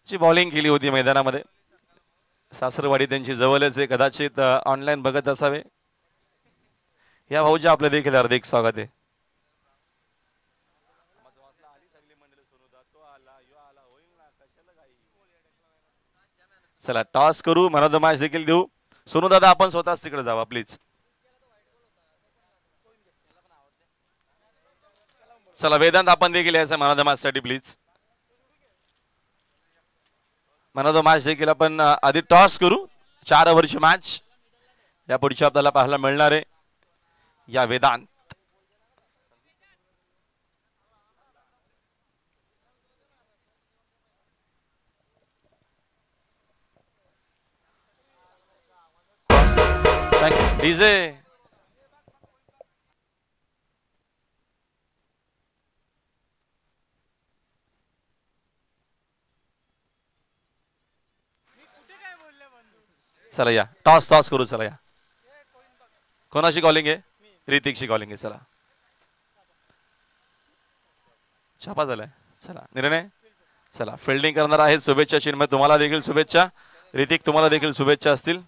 ची बॉलिंग केली होती मैदानामध्ये. सासरवाडी त्यांची जवळच आहे. कदाचित ऑनलाईन बघत असावे. या भाऊजी आपलं देखील हार्दिक स्वागत आहे. चला टॉस करू. मॅन ऑफ द मॅच देखील देऊ. सोनू दादा आपण स्वतःच तिकडे जावा प्लीज. चला वेदांत आपण देखील यायचं मॅन ऑफ द मॅच साठी please. Man of the match देखील आपण आधी टॉस करू. 4 ओव्हरची मॅच या पुढची आपल्याला पाहायला मिळणार आहे. या वेदांत डीजे चला या टॉस करू. चला या कोणाची कॉलिंग आहे. ऋतिकची कॉलिंग आहे. चला छापा झालाय. चला निर्णय. चला फिल्डिंग करणार आहे. शुभेच्छा चिन्मय तुम्हाला देखील शुभेच्छा. ऋतिक तुम्हाला देखील शुभेच्छा असतील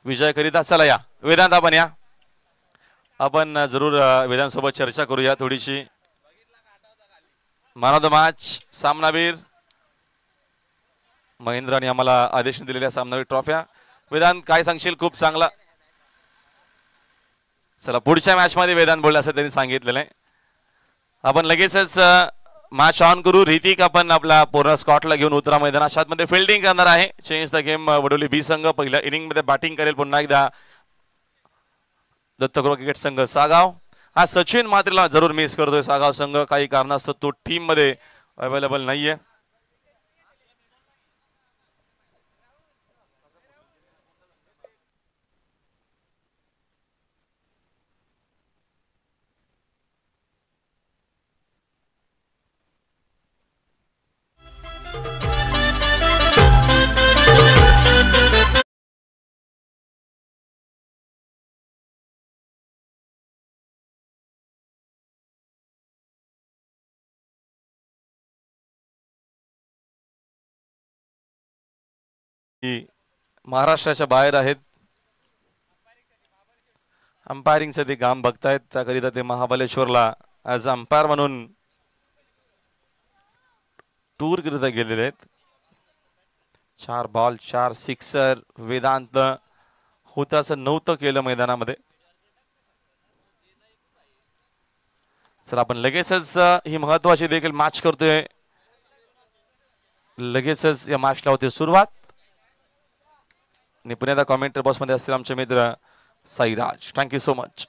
विजयाकरिता. चला या वेदांत आपण या, आपण जरूर वेदांत सोबत चर्चा करूया थोडीशी. मॅन ऑफ द मॅच सामनावीर महेंद्राने आम्हाला आदेश दिलेल्या सामनावीर ट्रॉफ्या. वेदांत काय सांगशील? खूप चांगला. चला पुढच्या मॅच मध्ये वेदांत बोलले असं त्यांनी सांगितलेलं आहे. आपण लगेचच मॅच ऑन करू. ऋतिक आपण आपला पूर्ण स्कॉटला घेऊन उतरा मैदानात. मध्ये फिल्डिंग करणार आहे. Change the game. Vadoli B संघ पहिल्या इनिंग मध्ये बॅटिंग करेल पुन्हा एकदा दत्तगृह क्रिकेट संघ सागाव. हा सचिन मात्रेला जरूर मिस करतोय सागाव संघ, काही कारणास्तव तो टीम मध्ये अवेलेबल नाहीये. महाराष्ट्राच्या बाहेर आहेत. अंपायरिंगचं ते काम बघतायत, त्याकरिता ते महाबलेश्वरला ॲज अंपायर म्हणून टूर करिता गेलेले आहेत. 4 बॉल 4 सिक्सर. वेदांत होतं असं नव्हतं केलं मैदानामध्ये. चला आपण लगेचच ही महत्वाची देखील मॅच करतोय. लगेचच या मॅचला होते सुरुवात. आणि पुण्याला कॉमेंट्री बॉक्स मध्ये असतील आमचे मित्र साईराज. Thank you so much.